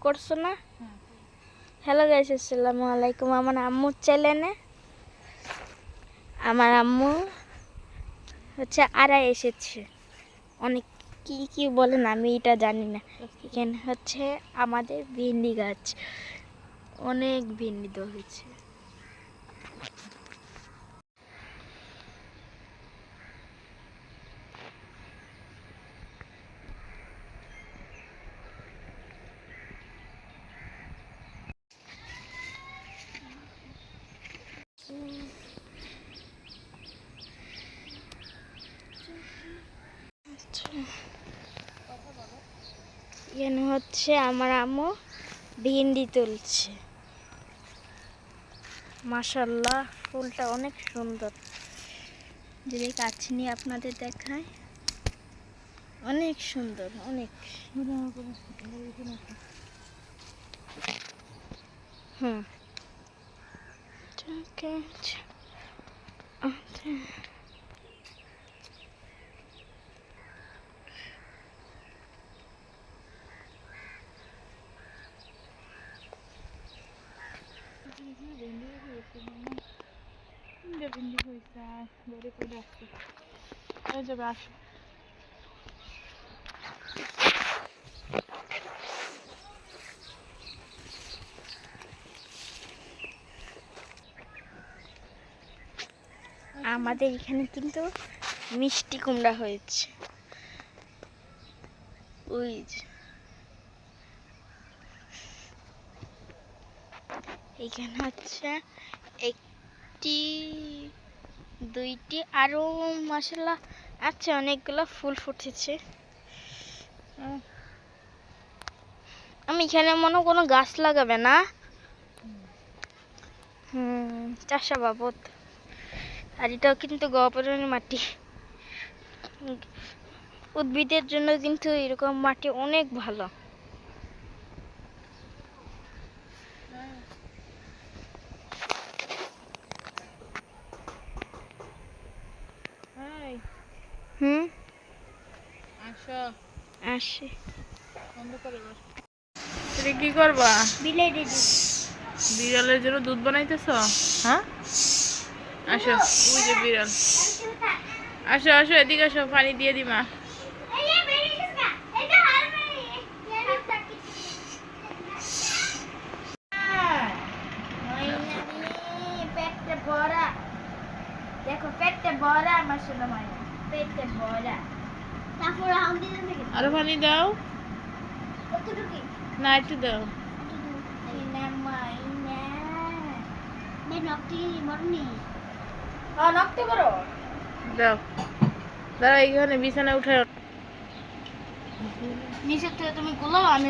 করছো না? Hello guys, আসসালামু আলাইকুম। আমার আম্মুর চ্যানেলে আমার আম্মু হচ্ছে আড়াই এসেছে। অনেক কি কি বলেন আমি এটা জানি না। এখানে হচ্ছে আমাদের ভেন্ডি গাছ, অনেক ভেন্ডি ধরেছে। এখানে হচ্ছে আমার আম্মু ভেন্ডি তুলছে। মাশাআল্লাহ, ফুলটা অনেক সুন্দর। যদি কাছে নিয়ে আপনাদের দেখায়, অনেক সুন্দর, অনেক। হুম, ঠিক আছে। আমাদের এখানে কিন্তু মিষ্টি কুমড়া হয়েছে। ওই যে এখানে হচ্ছে একটি, দুইটি, আরো মাশাআল্লাহ আছে, অনেকগুলো ফুল ফুটেছে। আমি এখানে মনে কোনো গাছ লাগাবে না, চাষাবাদ। আর এটাও কিন্তু গহপুরের মাটি। উদ্ভিদের জন্য কিন্তু এরকম মাটি অনেক ভালো। আসি। কি করবা? বিড়ালের বিড়ালের জন্য দুধ বানাইতেছ? হ্যাঁ, আসো। ওই যে বিড়াল। আসো আসো, এদিকে আসো, পানি দিয়ে দিমা। পেটে ভরা, দেখো পেটে ভরা, মাশাআল্লাহ মাইনা পেটে ভরা। তারপর হাউন্ডি দিতে গেছে। আরো পানি দাও। কতটুকু? না, একটু দাও। মাইনা মাইনা নে নকটি মরনি। হ্যাঁ, নকটি করো। দাও। দাঁড়া, এইখানে বিছানায় উঠে। নিচে থেকে তুমি গোলাও, আমি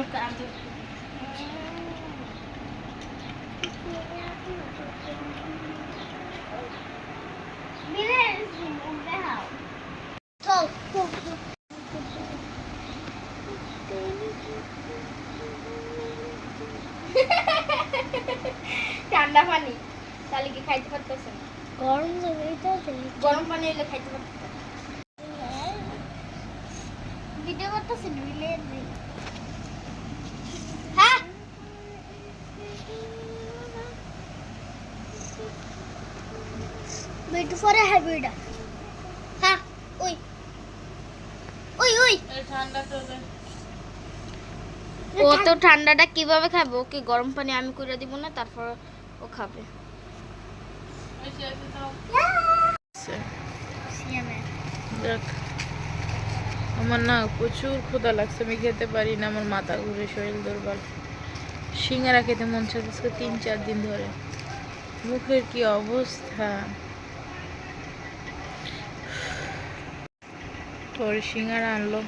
ঠান্ডা পানি তাহলে কি খাইতে পারতেছে না? গরম পানি হলে খাইতে পারতেছে। ভিডিও করতেছি হ্যাঁ, একটু পরে হাইব্রিডা। হ্যাঁ, ওই ওই ওই ও তো ঠান্ডাটা কিভাবে খাবে? ওকে গরম পানি আমি করে দিব না, তারপর ও খাবে। দেখ, আমার না প্রচুর ক্ষুধা লাগছে, আমি খেতে পারি না, আমার মাথা ঘুরে, শরীর দুর্বল। সিঙ্গারা খেতে মন চাচ্ছে 3-4 দিন ধরে। মুখের কি অবস্থা! তোর সিঙ্গারা আনলো।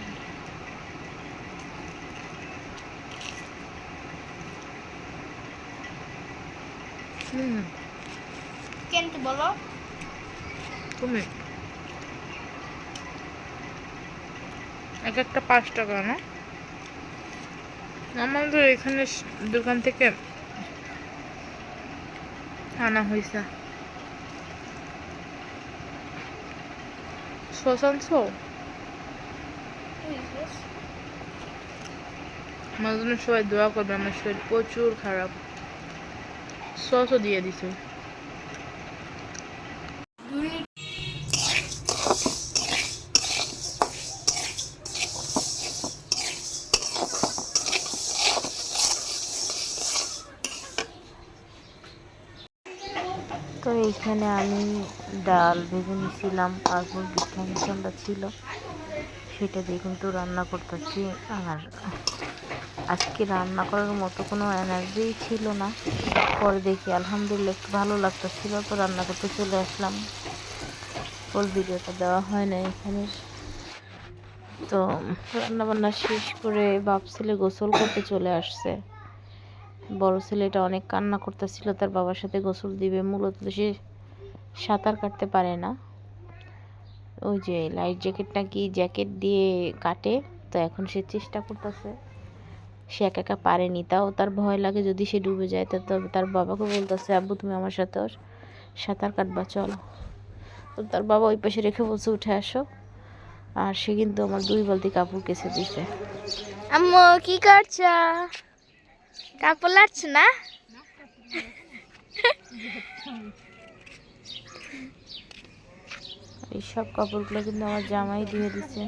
কিন্তু বলো তুমি এক একটা 5 টাকা না? আমাদের এখানে দোকান থেকে আনা হয়েছে। সস আনছো? আমার জন্য সবাই দোয়া করবে, আমার শরীর প্রচুর খারাপ। সসও দিয়ে দিছে। তো এইখানে আমি ডাল ভেজে নিয়েছিলাম, তারপর পিঠা মিশনটা ছিল সেটা দিয়ে কিন্তু রান্না করতেছি। আর আজকে রান্না করার মতো কোনো এনার্জি ছিল না, পরে দেখি আলহামদুলিল্লাহ একটু ভালো লাগতেছিল, তো রান্না করতে চলে আসলাম। ফুল ভিডিওটা দেওয়া হয় না এখানে। তো রান্না বান্না শেষ করে বাপ ছেলে গোসল করতে চলে আসছে। বড় ছেলেটা অনেক কান্না করতেছিল, তার বাবার সাথে গোসল দিবে। মূলত সে সাঁতার কাটতে পারে না, ওই যে লাইফ জ্যাকেট নাকি জ্যাকেট দিয়ে কাটে, তো এখন সে চেষ্টা করতেছে। সে একা একা পারেনি, তাও তার ভয় লাগে যদি সে ডুবে যায়। তো তার বাবাকে বলতেছে, আব্বু তুমি আমার সাথে সাঁতার কাটবা, চলো। তো তার বাবা ওই পাশে রেখে বলছে উঠে আসো। আর সে কিন্তু আমার 2 বালতি কাপড় কেচে দিছে। আম্মু কি করছ? কাপড় লাগছ না? এই সব কাপড়গুলো কিন্তু আমার জামাই দিয়ে দিছে।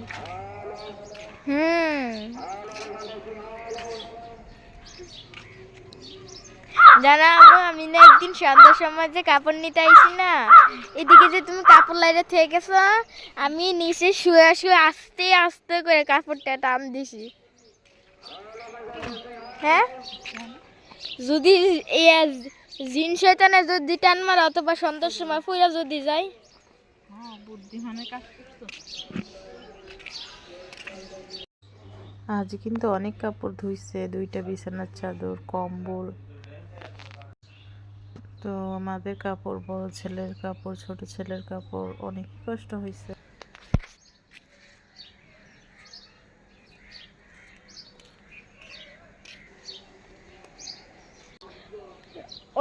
জানো আম্মু, আমি না একদিন সন্ধ্যার সময় যে কাপড় নিতে আইছি না, এদিকে যে তুমি কাপড় লাইরে থেকে গেছো, আমি নিচে শুয়ে শুয়ে আস্তে আস্তে করে কাপড়টা টান দিছি। হ্যাঁ, যদি জিন শয়তানে যদি টান মার অথবা সন্ধ্যার সময় ফুইরা যদি যাই। বুদ্ধিমানের কাজ করছো। আজ কিন্তু অনেক কাপড় ধুইছে, 2টা বিছানার চাদর, কম্বল। তো আমাদের কাপড়, বড় ছেলের কাপড়, ছোট ছেলের কাপড়, অনেক কষ্ট হয়েছে।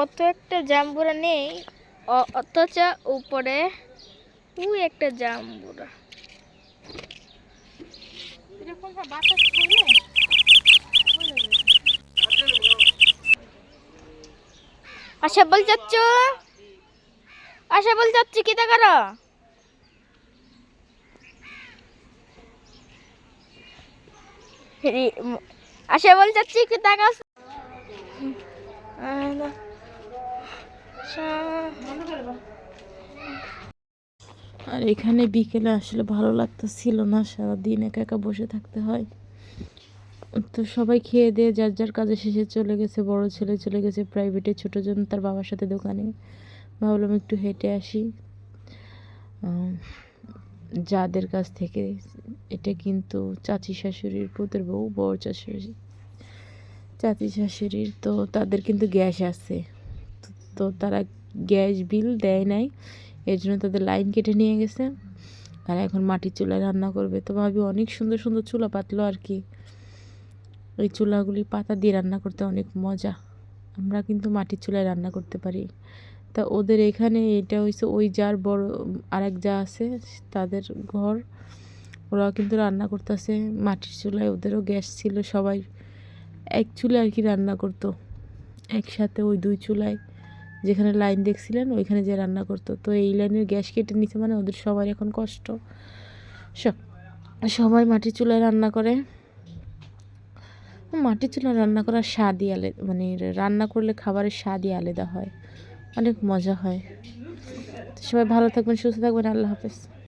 অত একটা জাম্বুরা নেই, অথচ উপরে ওই একটা জাম্বুরা। আশা বল যাচ্ছ, আশা বল যাচ্ছি কি তা করো? আশা বল যাচ্ছি কি তা কাজ। আর এখানে বিকেলে আসলে ভালো লাগতেছিল না, সারাদিন একা একা বসে থাকতে হয়। তো সবাই খেয়ে দিয়ে যার যার কাজে শেষে চলে গেছে। বড় ছেলে চলে গেছে প্রাইভেটে, ছোটো জন তার বাবার সাথে দোকানে। ভাবলাম একটু হেঁটে আসি যাদের কাছ থেকে। এটা কিন্তু চাচি শাশুড়ির পুতের বউ, বড় চাচি শাশুড়ির। তো তাদের কিন্তু গ্যাস আছে, তো তারা গ্যাস বিল দেয় নাই, এর জন্য তাদের লাইন কেটে নিয়ে গেছে। আর এখন মাটির চুলায় রান্না করবে। তো ভাবি অনেক সুন্দর সুন্দর চুলা পাতলো আর কি। ওই চুলাগুলি পাতা দিয়ে রান্না করতে অনেক মজা। আমরা কিন্তু মাটির চুলায় রান্না করতে পারি। তা ওদের এখানে এটা হয়েছে ওই যার বড় আরেক যা আছে তাদের ঘর, ওরাও কিন্তু রান্না করতেছে মাটির চুলায়। ওদেরও গ্যাস ছিল, সবাই এক চুলায় আর কি রান্না করতো একসাথে। ওই 2 চুলায় যেখানে লাইন দেখছিলেন ওইখানে যে রান্না করতো। তো এই লাইনের গ্যাস কেটে নিছে, মানে ওদের সবার এখন কষ্ট। সবাই মাটির চুলায় রান্না করে। মাটির চুলায় রান্না করার স্বাদই আলাদা, মানে রান্না করলে খাবারের স্বাদই আলাদা হয়, অনেক মজা হয়। সবাই ভালো থাকবেন, সুস্থ থাকবেন, আল্লাহ হাফেজ।